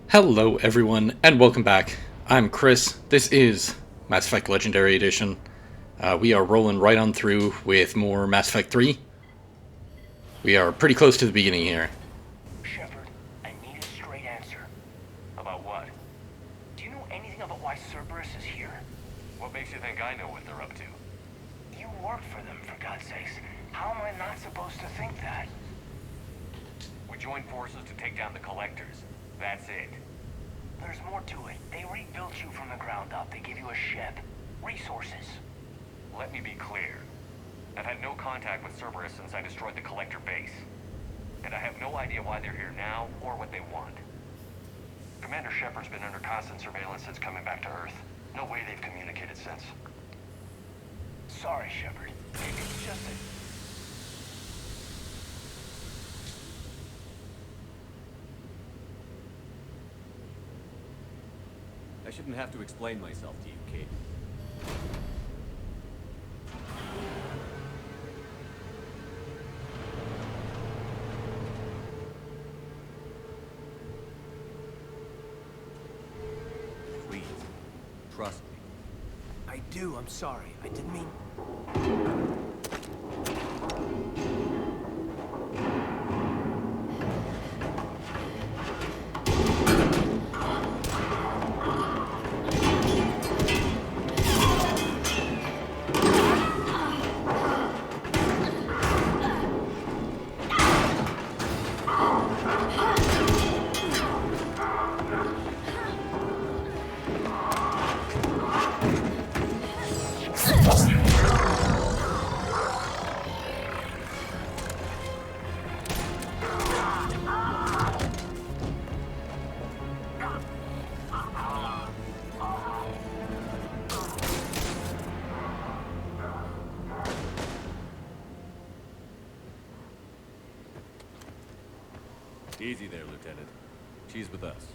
Hello everyone, and welcome back. I'm Chris. This is Mass Effect Legendary Edition. We are rolling right on through with more Mass Effect 3. We are pretty close to the beginning here. Shepard, I need a straight answer. About what? Do you know anything about why Cerberus is here? What makes you think I know what they're up to? You work for them, for God's sakes. How am I not supposed to think that? We joined forces to take down the Collectors. That's it. There's more to it. They rebuilt you from the ground up. They gave you a ship. Resources. Let me be clear. I've had no contact with Cerberus since I destroyed the Collector base. And I have no idea why they're here now or what they want. Commander Shepard's been under constant surveillance since coming back to Earth. No way they've communicated since. Sorry, Shepard. It's just that... I shouldn't have to explain myself to you, Kate. Please, trust me. I do. I'm sorry. I didn't mean... Easy there, Lieutenant. She's with us.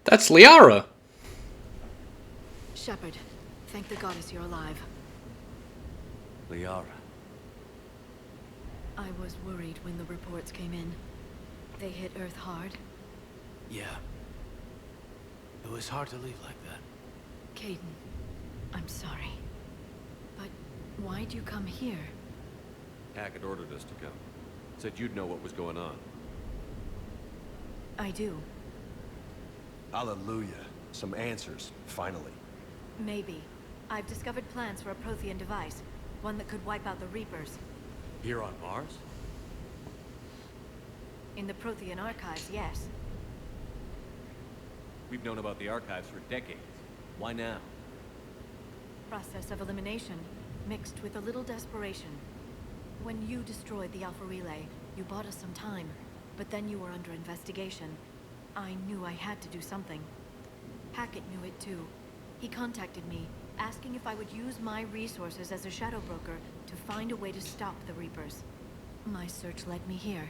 That's Liara! Shepard, thank the goddess you're alive. Liara. I was worried when the reports came in. They hit Earth hard. Yeah. It was hard to leave like that. Caden, I'm sorry. But why'd you come here? Hackett ordered us to come. Said you'd know what was going on. I do. Hallelujah. Some answers, finally. Maybe. I've discovered plans for a Prothean device. One that could wipe out the Reapers. Here on Mars? In the Prothean archives, yes. We've known about the archives for decades. Why now? Process of elimination, mixed with a little desperation. When you destroyed the Alpha Relay, you bought us some time. But then you were under investigation. I knew I had to do something. Hackett knew it too. He contacted me, asking if I would use my resources as a shadow broker to find a way to stop the Reapers. My search led me here.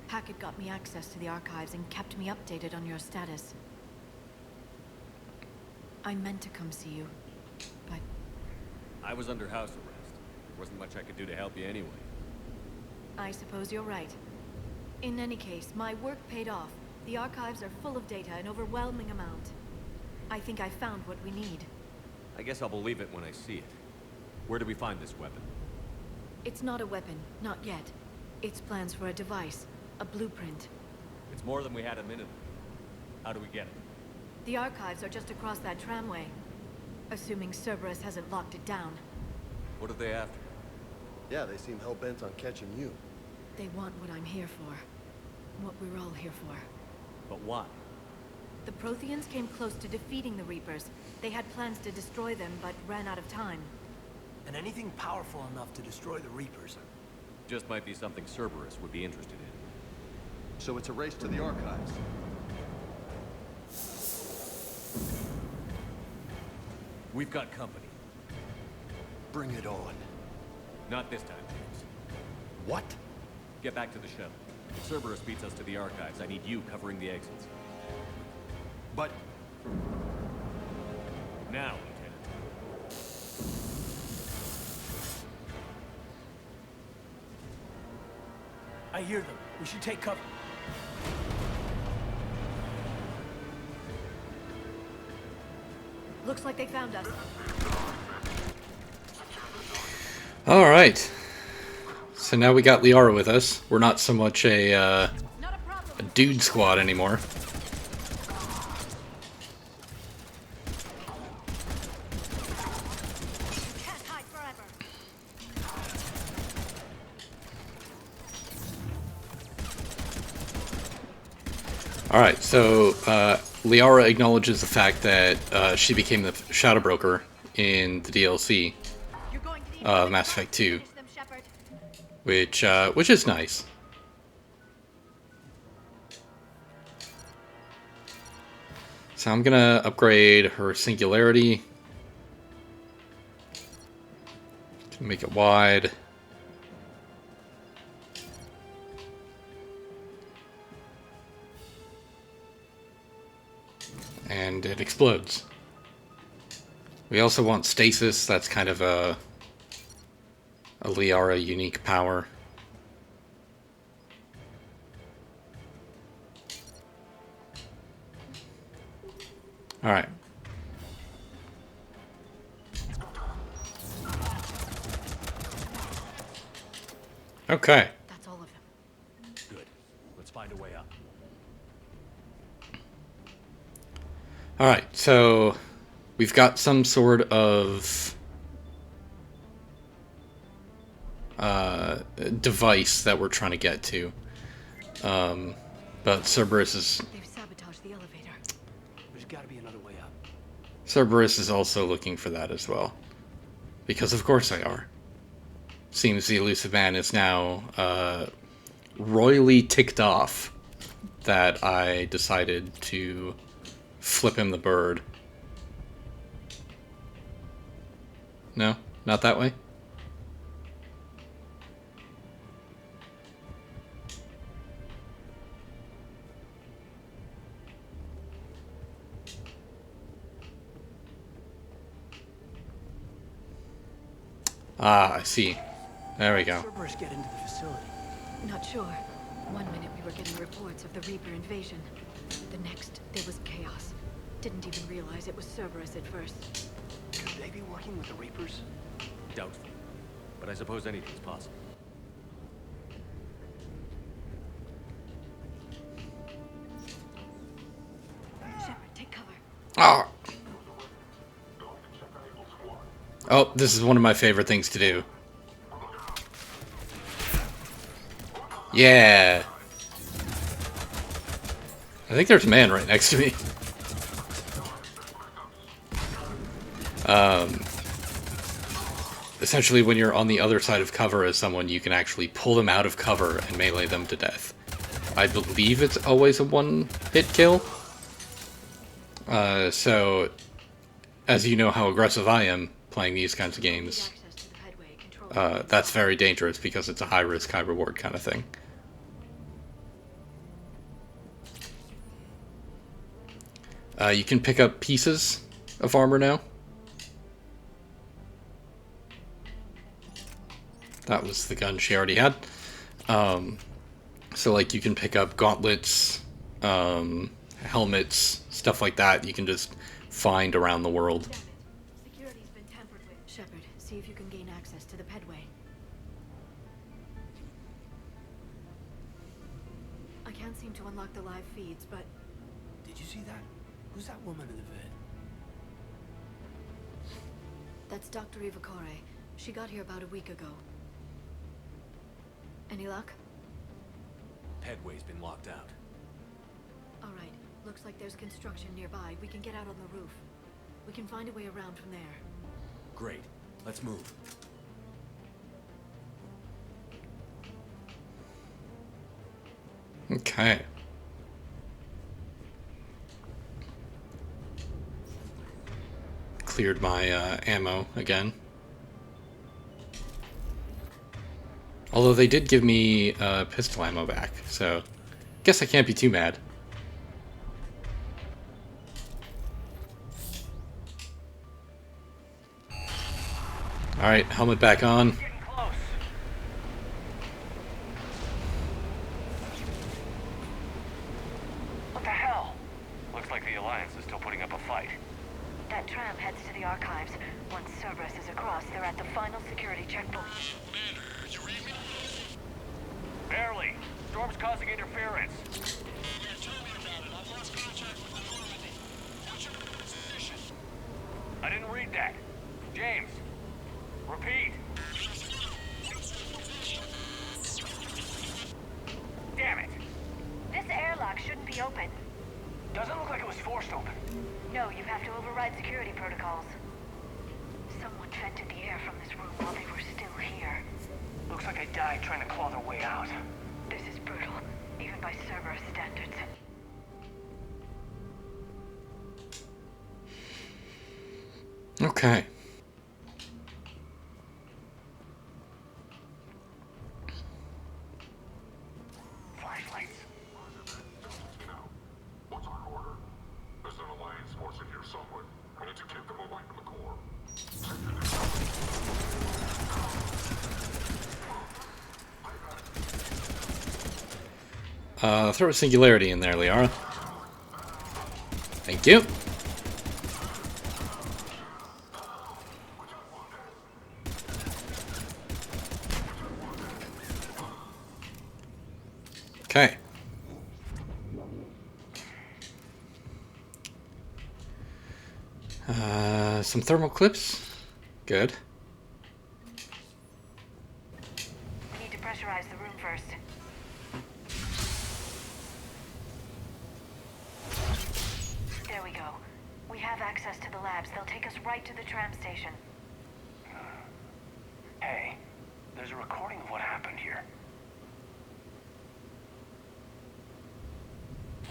Hackett got me access to the archives and kept me updated on your status. I meant to come see you, but... I was under house arrest. There wasn't much I could do to help you anyway. I suppose you're right. In any case, my work paid off. The archives are full of data, an overwhelming amount. I think I found what we need. I guess I'll believe it when I see it. Where do we find this weapon? It's not a weapon, not yet. It's plans for a device, a blueprint. It's more than we had a minute ago. How do we get it? The archives are just across that tramway. Assuming Cerberus hasn't locked it down. What are they after? Yeah, they seem hell-bent on catching you. They want what I'm here for. What we're all here for. But why? The Protheans came close to defeating the Reapers. They had plans to destroy them, but ran out of time. And anything powerful enough to destroy the Reapers. Just might be something Cerberus would be interested in. So it's a race to the archives. We've got company. Bring it on. Not this time, James. What? Get back to the shuttle. If Cerberus beats us to the archives, I need you covering the exits. But... Now, Lieutenant. I hear them. We should take cover. Looks like they found us. Alright. So now we got Liara with us. We're not so much a dude squad anymore. Can't hide forever. Alright, so Liara acknowledges the fact that she became the Shadow Broker in the DLC You're going to need of Mass Effect 2, finish them, Shepard. which is nice. So I'm gonna upgrade her singularity to make it wide. And it explodes. We also want stasis. That's kind of a Liara unique power. All right. Okay. That's all of them. Good. Let's find a way up. All right. So we've got some sort of device that we're trying to get to. But Cerberus is They've sabotaged the elevator. There's gotta be another way up. Cerberus is also looking for that as well. Because of course they are. Seems the elusive man is now royally ticked off that I decided to flip him the bird. No? Not that way? Ah, I see. There we go. Cerberus get into the facility. Not sure. One minute we were getting reports of the Reaper invasion. The next, there was chaos. Didn't even realize it was Cerberus at first. Could they be working with the Reapers? Doubtful. But I suppose anything's possible. Shepard, take cover. Ah. Oh, this is one of my favorite things to do. Yeah. I think there's a man right next to me. Essentially, when you're on the other side of cover as someone, you can actually pull them out of cover and melee them to death. I believe it's always a one-hit kill. So, as you know how aggressive I am playing these kinds of games, Access to the headway control. that's very dangerous because it's a high-risk, high-reward kind of thing. You can pick up pieces of armor now. That was the gun she already had. So, like, you can pick up gauntlets, helmets, stuff like that. You can just find around the world. Damn it. Security's been tampered with. Shepard, see if you can gain access to the pedway. I can't seem to unlock the live feeds, but Did you see that? Who's that woman in the vid? that's Dr. Ivakare. She got here about a week ago. Any luck? Headway's been locked out. All right. Looks like there's construction nearby. We can get out on the roof. We can find a way around from there. Great. Let's move. Okay. Cleared my ammo again. Although they did give me pistol ammo back, so guess I can't be too mad. Alright, helmet back on. Getting close. What the hell? Looks like the Alliance is still putting up a fight. That tram heads to the archives. Once Cerberus is across, they're at the final security checkpoint. Barely. Storm's causing interference. I didn't read that. James, repeat. Damn it. This airlock shouldn't be open. Doesn't look like it was forced open. No, you have to override security protocols. Someone vented the air from this room while they were still here. Looks like they died trying to claw their way out. This is brutal, even by Cerberus standards. Okay. Flashlights. What's our order? There's an Alliance force in here somewhere. I need to keep them away from the core. Throw a singularity in there, Liara. Thank you. Okay. Some thermal clips. Good. We need to pressurize the room first. There we go. We have access to the labs. They'll take us right to the tram station. Hey, there's a recording of what happened here.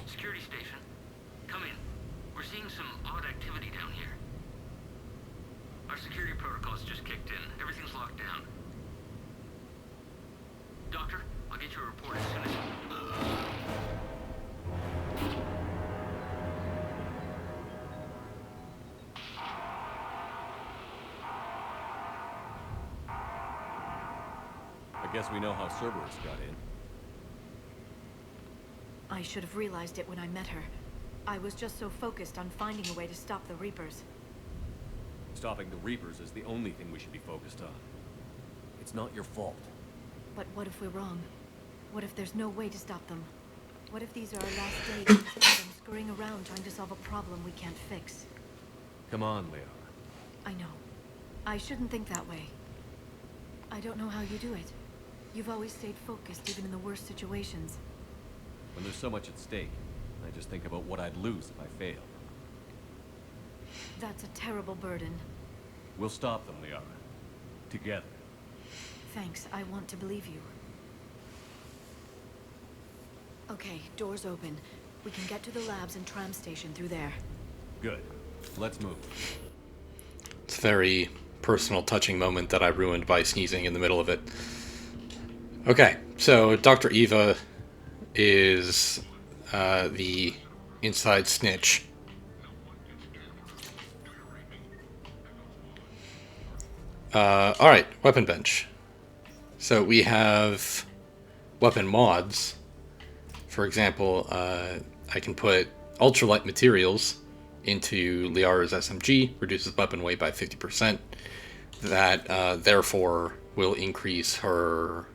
Security station. Come in. We're seeing some odd activity down here. Our security protocols just kicked in. Everything's locked down. Doctor, I'll get you a report as soon as... I guess we know how Cerberus got in. I should have realized it when I met her. I was just so focused on finding a way to stop the Reapers. Stopping the Reapers is the only thing we should be focused on. It's not your fault. But what if we're wrong? What if there's no way to stop them? What if these are our last days and them scurrying around trying to solve a problem we can't fix? Come on, Liara. I know. I shouldn't think that way. I don't know how you do it. You've always stayed focused even in the worst situations. When there's so much at stake, I just think about what I'd lose if I failed. That's a terrible burden. We'll stop them, Liara. Together. Thanks, I want to believe you. Okay, doors open. We can get to the labs and tram station through there. Good. Let's move. It's a very personal, touching moment that I ruined by sneezing in the middle of it. Okay, so Dr. Eva is the inside snitch. Alright, weapon bench. So we have weapon mods. For example, I can put ultralight materials into Liara's SMG, reduces weapon weight by 50%. That therefore will increase her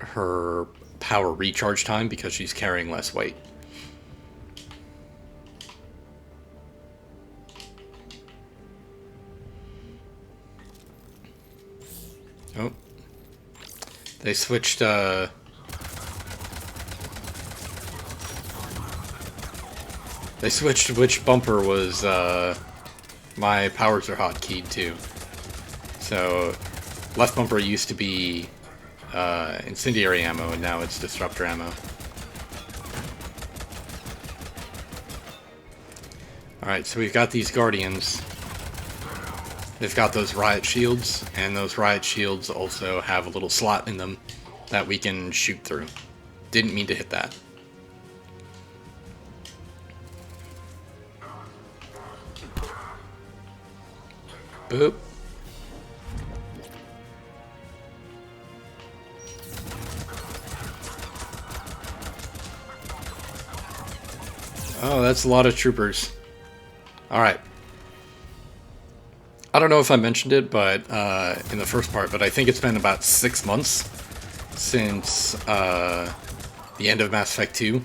her power recharge time because she's carrying less weight. Oh. They switched, which bumper was, my powers are hotkeyed to. So, left bumper used to be, incendiary ammo, and now it's disruptor ammo. Alright, so we've got these guardians. They've got those riot shields, and those riot shields also have a little slot in them that we can shoot through. Didn't mean to hit that. Boop. Oh, that's a lot of troopers. Alright. I don't know if I mentioned it, but in the first part, but I think it's been about 6 months since the end of Mass Effect 2.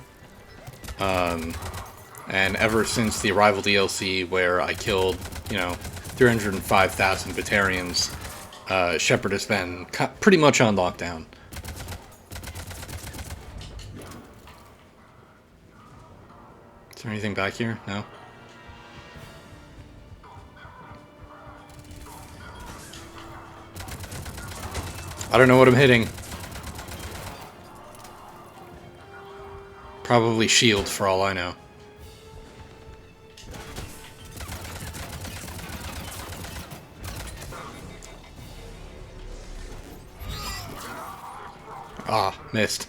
And ever since the Arrival DLC, where I killed, 305,000 Batarians, Shepard has been pretty much on lockdown. Is there anything back here? No? I don't know what I'm hitting. Probably shields for all I know. Ah, missed.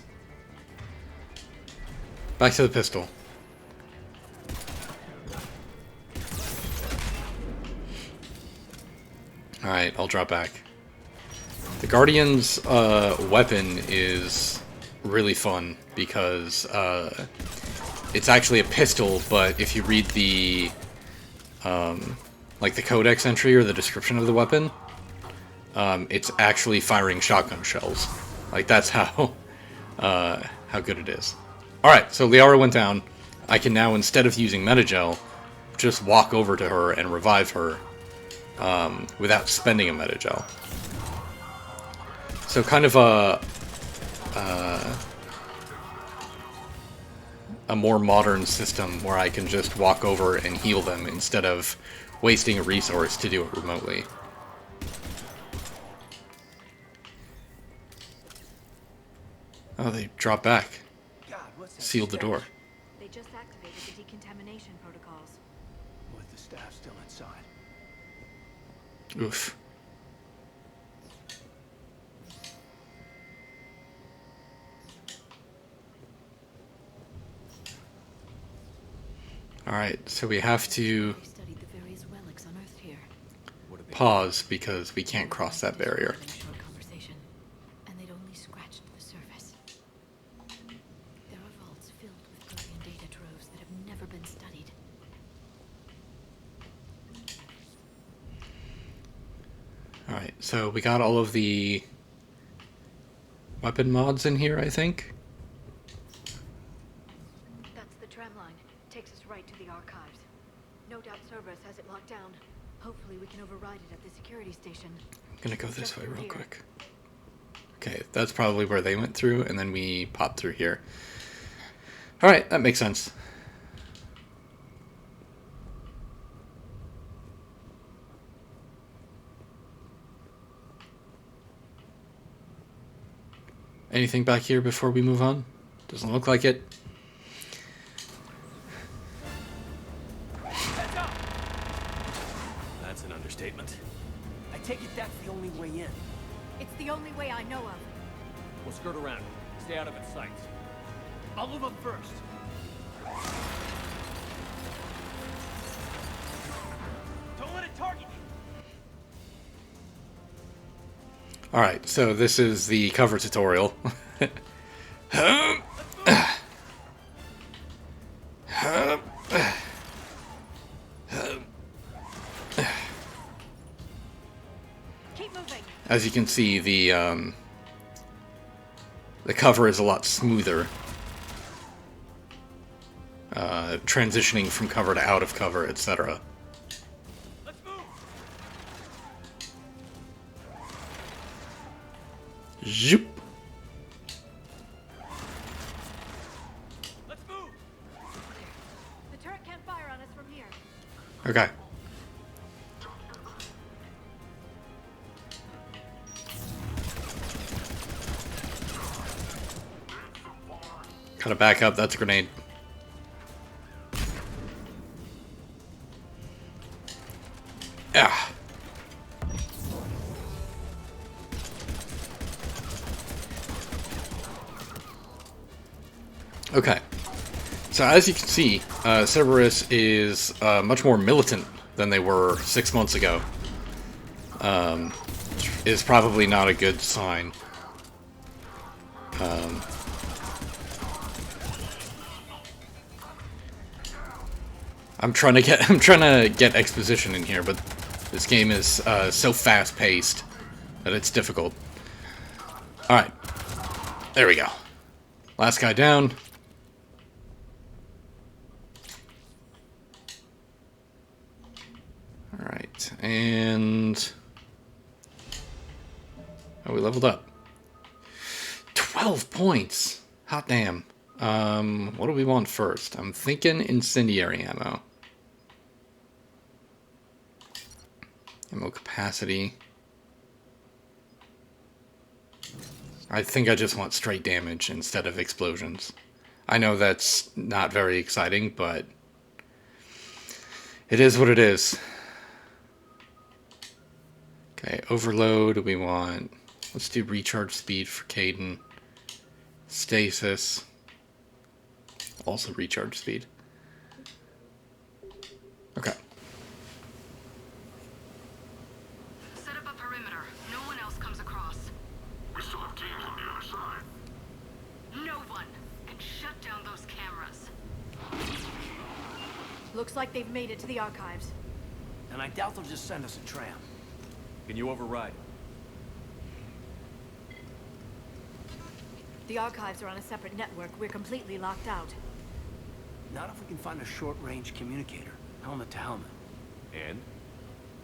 Back to the pistol. Alright, I'll drop back. The Guardian's weapon is really fun because it's actually a pistol, but if you read the like the codex entry or the description of the weapon, it's actually firing shotgun shells. Like, that's how good it is. Alright, so Liara went down. I can now, instead of using Metagel, just walk over to her and revive her without spending a Metagel. So kind of a more modern system where I can just walk over and heal them instead of wasting a resource to do it remotely. Oh, they dropped back. Sealed the door. They just activated the decontamination protocols. With the staff still inside. Oof. Alright, so we have to They studied the various relics unearthed here. pause because we can't cross that barrier. In a short conversation, and they'd only scratched the surface. There are vaults filled with Guardian data troves that have never been studied. Alright, so we got all of the weapon mods in here, I think. That's the tram line. Takes us right to the archives. No doubt Cerberus has it locked down. Hopefully we can override it at the security station. I'm gonna go this way real quick. Okay, that's probably where they went through, and then we popped through here. Alright, that makes sense. Anything back here before we move on? Doesn't look like it. That's an understatement. I take it that's the only way in. It's the only way I know of. We'll skirt around it. Stay out of its sight. I'll move up first. Don't let it target you. Alright, so this is the cover tutorial. Keep moving. As you can see, the cover is a lot smoother. Transitioning from cover to out of cover, etc. Let's move. Zoop. Let's move. The turret can't fire on us from here. Okay. Gotta back up, that's a grenade. Ah. Okay. So as you can see, Cerberus is much more militant than they were 6 months ago. Which is probably not a good sign. I'm trying to get exposition in here, but this game is so fast-paced that it's difficult. All right, there we go. Last guy down. All right, and oh, we leveled up. 12 points. Hot damn. What do we want first? I'm thinking incendiary ammo. Ammo capacity. I think I just want straight damage instead of explosions. I know that's not very exciting, but it is what it is. Okay, overload, we want... Let's do recharge speed for Kaidan. Stasis. Also recharge speed. Okay. Set up a perimeter. No one else comes across. We still have teams on the other side. No one. And shut down those cameras. Looks like they've made it to the archives. And I doubt they'll just send us a tram. Can you override? The archives are on a separate network. We're completely locked out. Not if we can find a short-range communicator, helmet to helmet. And?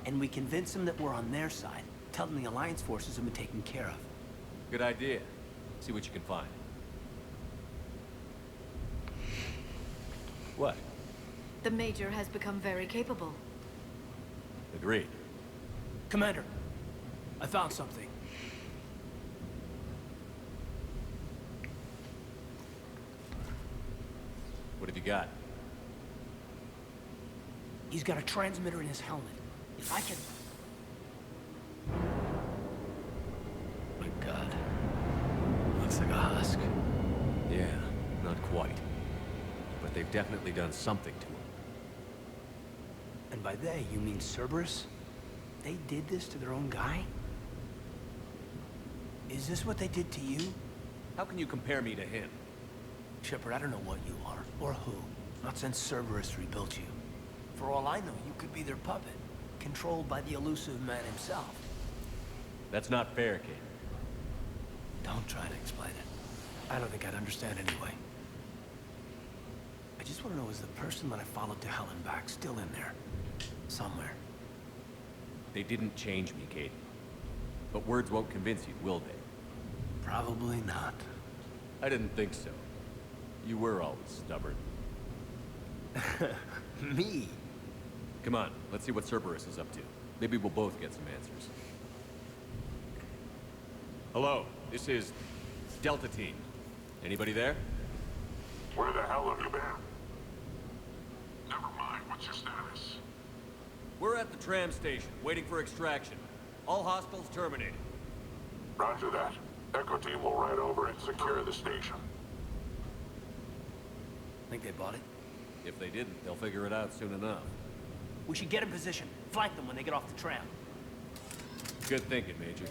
And we convince them that we're on their side. Tell them the Alliance forces have been taken care of. Good idea. See what you can find. What? The Major has become very capable. Agreed. Commander, I found something. What have you got? He's got a transmitter in his helmet. If I can... My God. Looks like a husk. Yeah, not quite. But they've definitely done something to him. And by they, you mean Cerberus? They did this to their own guy? Is this what they did to you? How can you compare me to him? Shepard, I don't know what you are, or who. Not since Cerberus rebuilt you. For all I know, you could be their puppet, controlled by the elusive man himself. That's not fair, kid. Don't try to explain it. I don't think I'd understand anyway. I just want to know, is the person that I followed to hell and back still in there? Somewhere. They didn't change me, Kate. But words won't convince you, will they? Probably not. I didn't think so. You were always stubborn. Me? Come on, let's see what Cerberus is up to. Maybe we'll both get some answers. Hello, this is Delta Team. Anybody there? Where the hell have you been? Never mind, what's your status? We're at the tram station, waiting for extraction. All hostiles terminated. Roger that. Echo team will ride over and secure the station. Think they bought it? If they didn't, they'll figure it out soon enough. We should get in position. Flank them when they get off the tram. Good thinking, Major.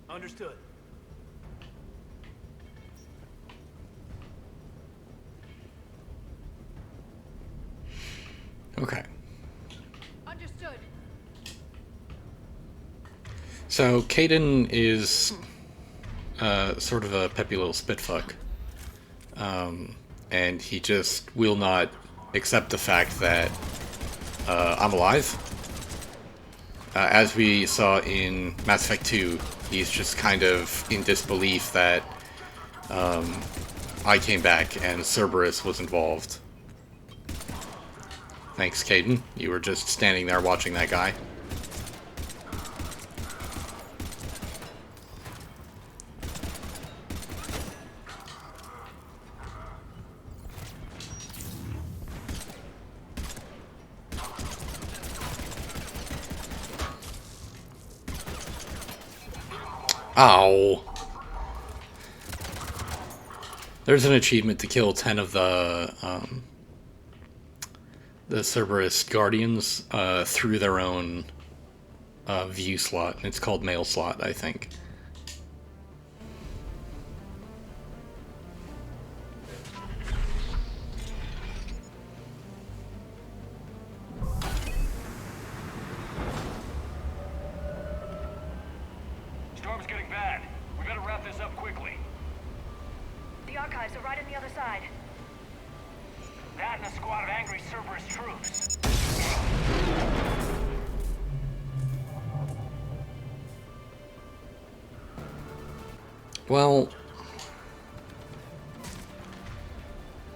Understood. Okay. Understood. So Kaidan is sort of a peppy little spitfuck. And he just will not accept the fact that I'm alive. As we saw in Mass Effect 2, he's just kind of in disbelief that I came back and Cerberus was involved. Thanks, Kaidan. You were just standing there watching that guy. Ow. There's an achievement to kill 10 of the Cerberus Guardians through their own view slot. It's called mail slot, I think. sandstorm's getting bad. We better wrap this up quickly. The archives are right on the other side. That and a squad of angry Cerberus troops. Well,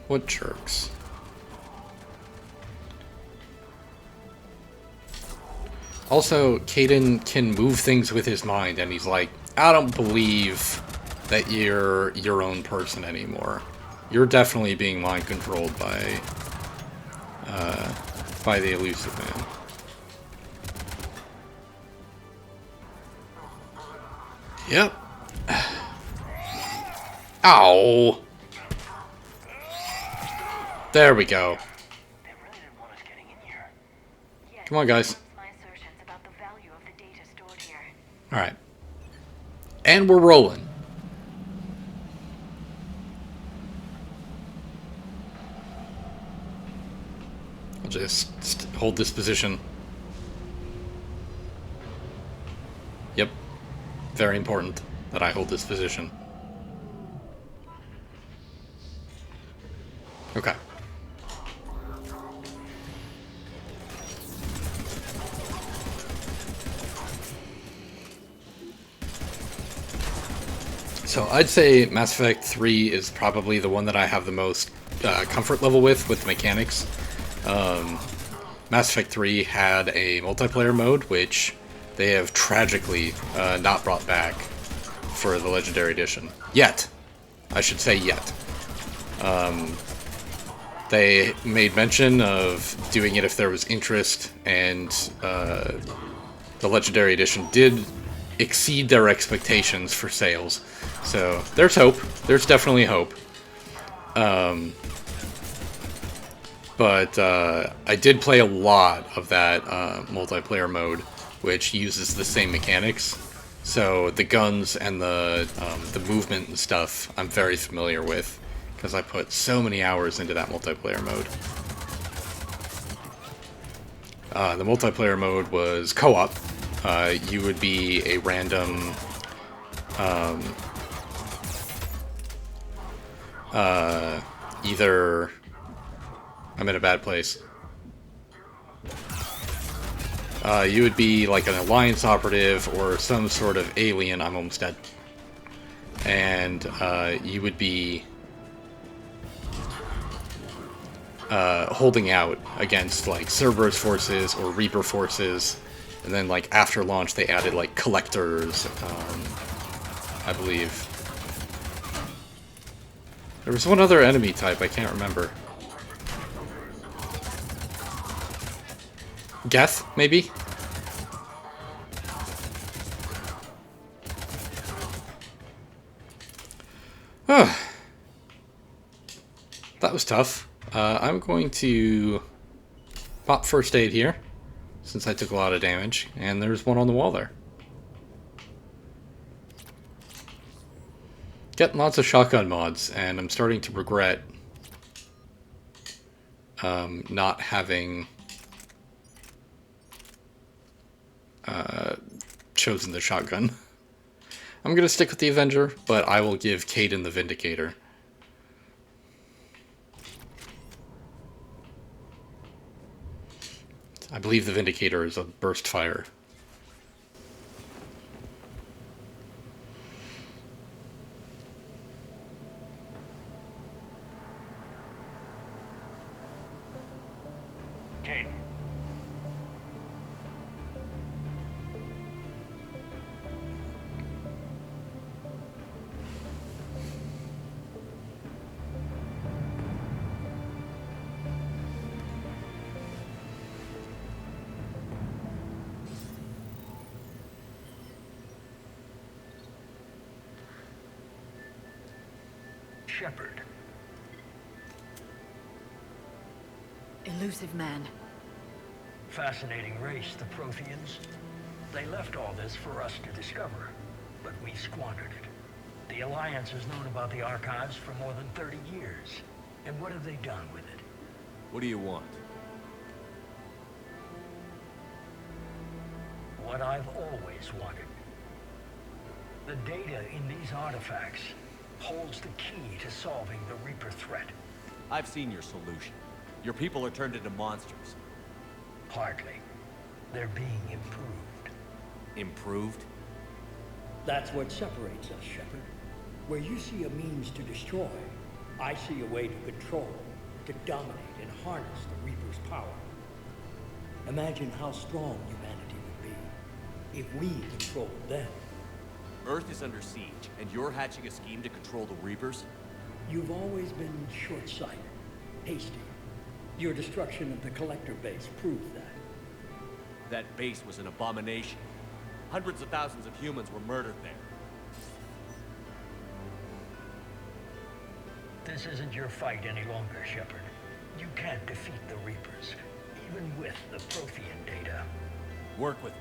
what jerks. Also, Caden can move things with his mind, and he's like, I don't believe that you're your own person anymore. You're definitely being mind controlled by the elusive man. Yep. Ow! There we go. They really didn't want us getting in here. Come on, guys. My assertions about the value of the data stored here. Alright. And we're rolling. I'll just hold this position. Yep. Very important that I hold this position. Okay. So I'd say Mass Effect 3 is probably the one that I have the most comfort level with mechanics. Mass Effect 3 had a multiplayer mode, which they have tragically not brought back for the Legendary Edition. Yet. I should say yet. They made mention of doing it if there was interest, and the Legendary Edition did exceed their expectations for sales. So there's hope. There's definitely hope. But I did play a lot of that multiplayer mode, which uses the same mechanics. So the guns and the movement and stuff I'm very familiar with, because I put so many hours into that multiplayer mode. The multiplayer mode was co-op. You would be a random either... I'm in a bad place. You would be like an Alliance operative or some sort of alien. I'm almost dead. And you would be holding out against like Cerberus forces or Reaper forces. And then like after launch they added like collectors, I believe. There was one other enemy type, I can't remember. Geth, maybe? That was tough. I'm going to pop first aid here, since I took a lot of damage, and there's one on the wall there. Getting lots of shotgun mods, and I'm starting to regret not having chosen the shotgun. I'm gonna stick with the Avenger, but I will give Caden the Vindicator. I believe the Vindicator is a burst fire. Kate. Shepard. Elusive man. Fascinating race, the Protheans. They left all this for us to discover, but we squandered it. The Alliance has known about the archives for more than 30 years. And what have they done with it? What do you want? What I've always wanted. The data in these artifacts holds the key to solving the Reaper threat. I've seen your solution. Your people are turned into monsters. Hardly. They're being improved. Improved? That's what separates us, Shepard. Where you see a means to destroy, I see a way to control, to dominate and harness the Reaper's power. Imagine how strong humanity would be if we controlled them. Earth is under siege, and you're hatching a scheme to control the Reapers? You've always been short-sighted, hasty. Your destruction of the Collector base proved that. That base was an abomination. Hundreds of thousands of humans were murdered there. This isn't your fight any longer, Shepard. You can't defeat the Reapers, even with the Prothean data. Work with me.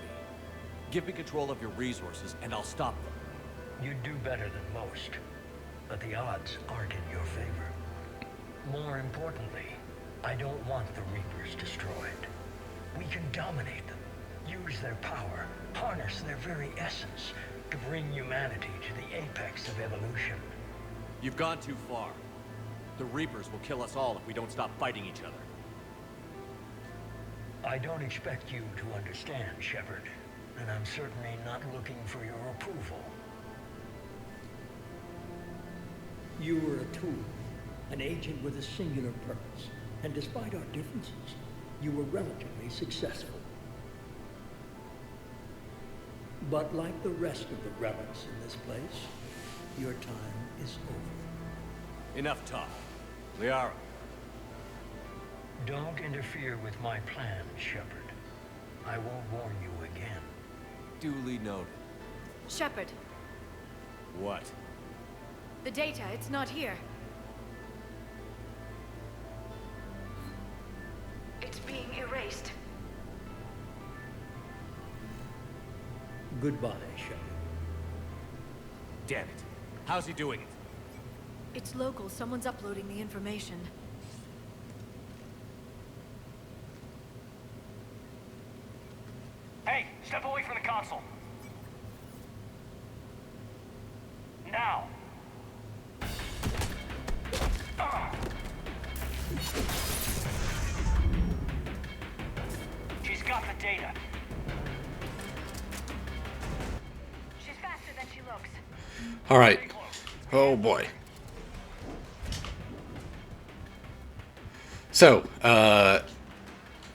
Give me control of your resources, and I'll stop them. You'd do better than most, but the odds aren't in your favor. More importantly, I don't want the Reapers destroyed. We can dominate them, use their power, harness their very essence to bring humanity to the apex of evolution. You've gone too far. The Reapers will kill us all if we don't stop fighting each other. I don't expect you to understand, Shepard, and I'm certainly not looking for your approval. You were a tool, an agent with a singular purpose, and despite our differences, you were relatively successful. But like the rest of the relics in this place, your time is over. Enough talk. Liara. Don't interfere with my plan, Shepard. I won't warn you again. Duly noted. Shepard, What? the data, it's not here. It's being erased. Goodbye, Shepard. Damn it. How's he doing it? It's local. Someone's uploading the information. Hey, step away from the console. Now. She's got the data. She's faster than she looks. All right. Oh boy. So,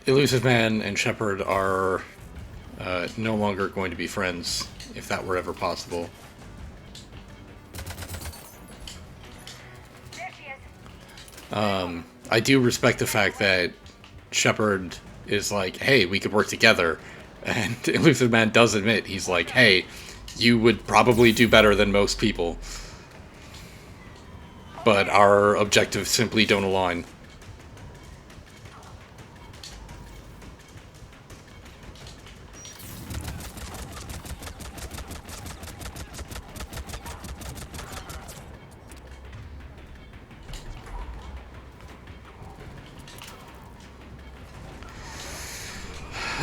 Elusive Man and Shepard are no longer going to be friends, if that were ever possible. There she is. I do respect the fact that Shepard is like, hey, we could work together. And Elusive Man does admit, he's like, hey, you would probably do better than most people. But our objectives simply don't align.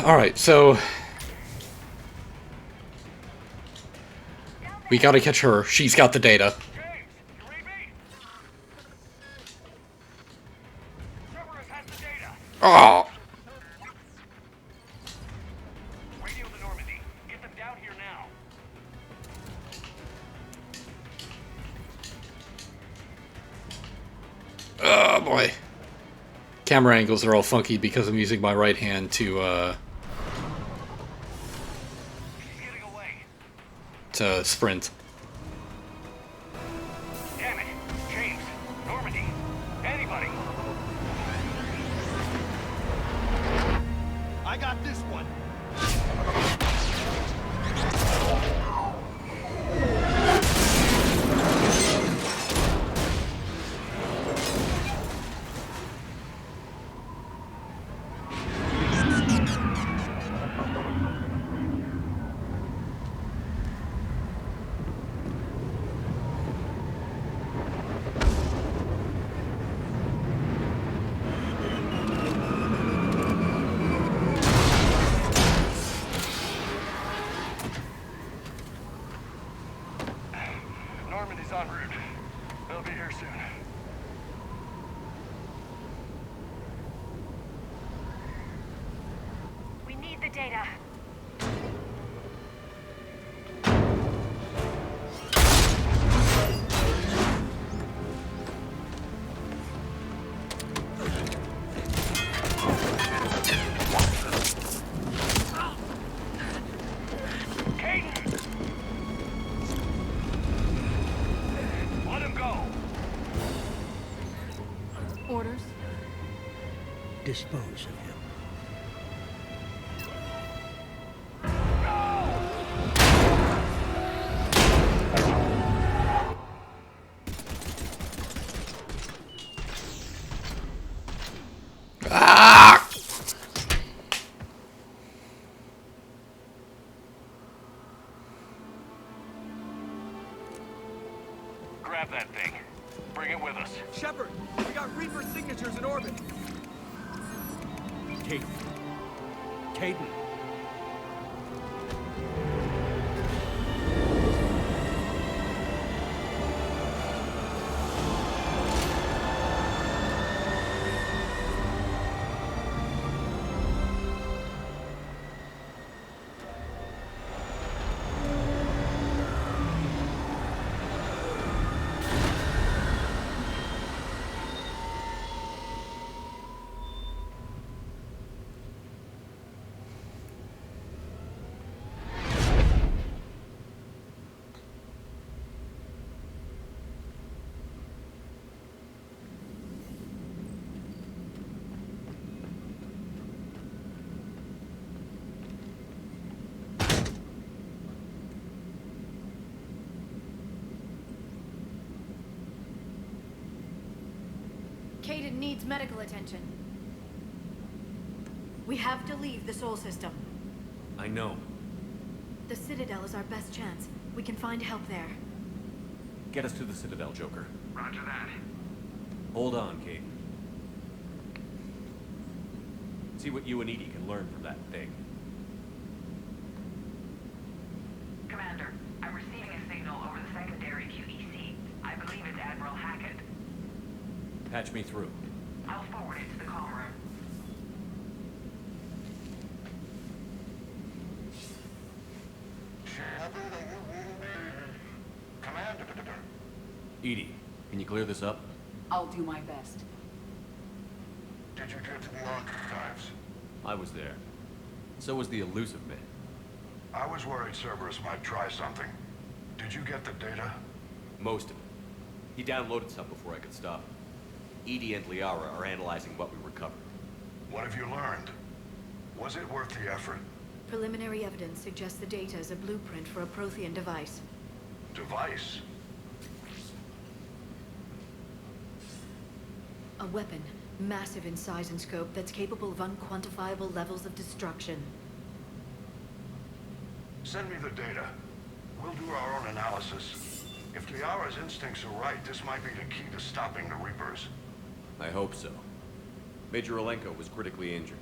Alright, so we gotta catch her. She's got the data. James, you read me? Cerberus has the data. Oh! Radio to Normandy. Get them down here now. Oh boy. Camera angles are all funky because I'm using my right hand to She's getting away. sprint. Damn it. James, Normandy, anybody. I got this one. there soon. We need the data. Orders? Dispose of him. Ah! Grab that thing. Bring it with us. Shepard, we got Reaper signatures in orbit. Caden. Caden. Caden needs medical attention. We have to leave the Sol system. I know. The Citadel is our best chance. We can find help there. Get us to the Citadel, Joker. Roger that. Hold on, Caden. See what you and Edie can learn from that thing. Commander, I'm receiving a signal over the secondary QEC. I believe it's Admiral Hackett. Patch me through. I'll forward it to the comm room. Shepard, are you reading me? Commander. Edie, can you clear this up? I'll do my best. Did you get to the archives? I was there. So was the elusive man. I was worried Cerberus might try something. Did you get the data? Most of it. He downloaded some before I could stop him. Edie and Liara are analyzing what we recovered. What have you learned? Was it worth the effort? Preliminary evidence suggests the data is a blueprint for a Prothean device. Device? A weapon, massive in size and scope, that's capable of unquantifiable levels of destruction. Send me the data. We'll do our own analysis. If Liara's instincts are right, this might be the key to stopping the Reapers. I hope so. Major Olenko was critically injured.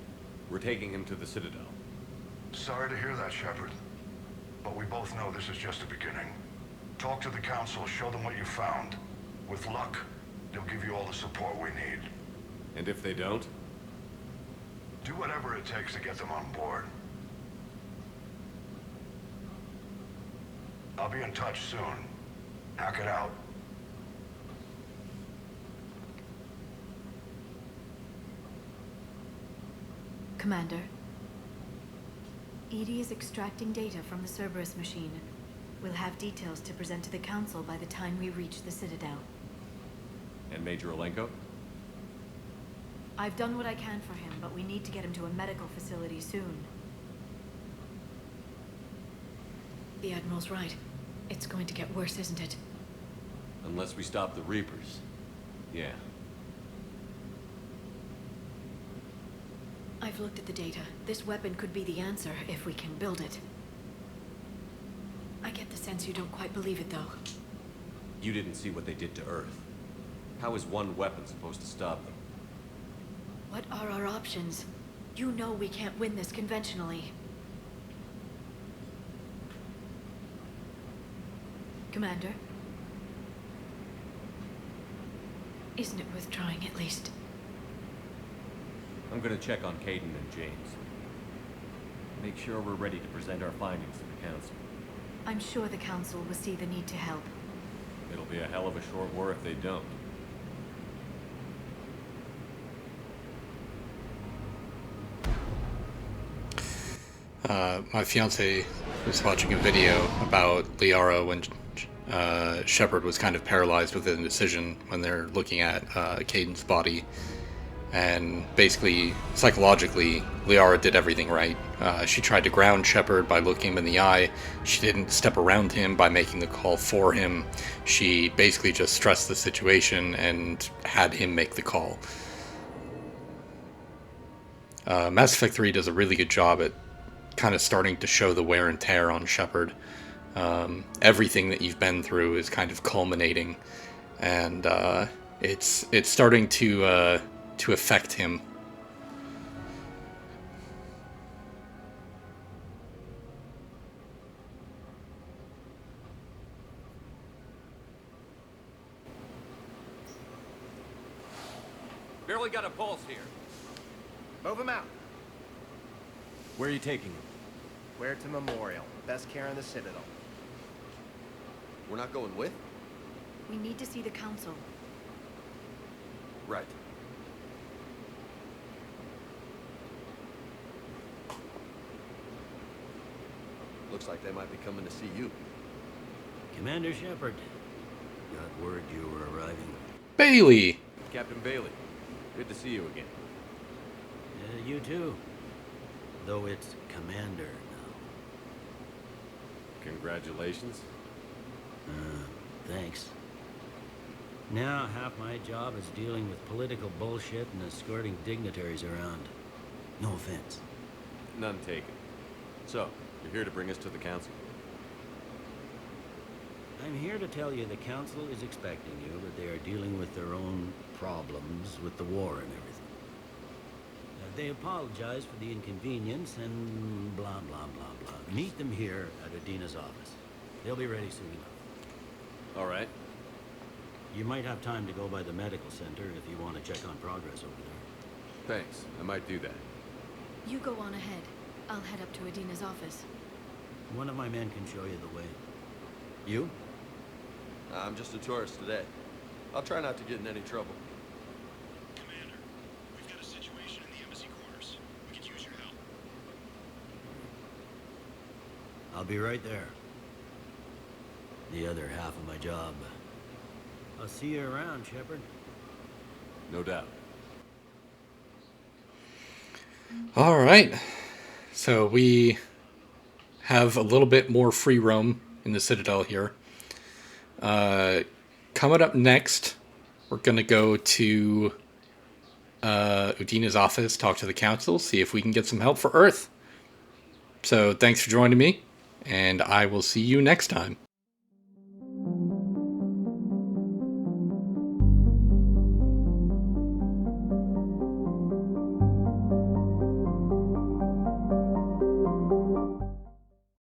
We're taking him to the Citadel. Sorry to hear that, Shepard. But we both know this is just the beginning. Talk to the Council, show them what you found. With luck, they'll give you all the support we need. And if they don't? Do whatever it takes to get them on board. I'll be in touch soon. Hackett out. Commander, Edie is extracting data from the Cerberus machine. We'll have details to present to the Council by the time we reach the Citadel. And Major Olenko? I've done what I can for him, but we need to get him to a medical facility soon. The Admiral's right. It's going to get worse, isn't it? Unless we stop the Reapers. Yeah. I've looked at the data. This weapon could be the answer if we can build it. I get the sense you don't quite believe it, though. You didn't see what they did to Earth. How is one weapon supposed to stop them? What are our options? You know we can't win this conventionally. Commander? Isn't it worth trying at least? I'm gonna check on Caden and James. Make sure we're ready to present our findings to the Council. I'm sure the Council will see the need to help. It'll be a hell of a short war if they don't. My fiance was watching a video about Liara when Shepard was kind of paralyzed with indecision when they're looking at Caden's body. And basically, psychologically, Liara did everything right. She tried to ground Shepard by looking him in the eye. She didn't step around him by making the call for him. She basically just stressed the situation and had him make the call. Mass Effect 3 does a really good job at kind of starting to show the wear and tear on Shepard. Everything that you've been through is kind of culminating, and it's starting to affect him. Barely got a pulse here. Move him out. Where are you taking him? Where to Memorial. Best care in the Citadel. We're not going with? We need to see the Council. Right. Looks like they might be coming to see you. Commander Shepard, got word you were arriving. Bailey! Captain Bailey, good to see you again. You too. Though it's Commander now. Congratulations. Thanks. Now half my job is dealing with political bullshit and escorting dignitaries around. No offense. None taken. So, you're here to bring us to the Council? I'm here to tell you the Council is expecting you, but they are dealing with their own problems with the war and everything. They apologize for the inconvenience and blah, blah, blah, blah. Meet them here at Adina's office. They'll be ready soon enough. All right. You might have time to go by the medical center if you want to check on progress over there. Thanks. I might do that. You go on ahead. I'll head up to Adina's office. One of my men can show you the way. You? I'm just a tourist today. I'll try not to get in any trouble. Commander, we've got a situation in the embassy quarters. We could use your help. I'll be right there. The other half of my job. I'll see you around, Shepard. No doubt. All right. So we have a little bit more free roam in the Citadel here. Coming up next, we're going to go to Udina's office, talk to the Council, see if we can get some help for Earth. So thanks for joining me, and I will see you next time.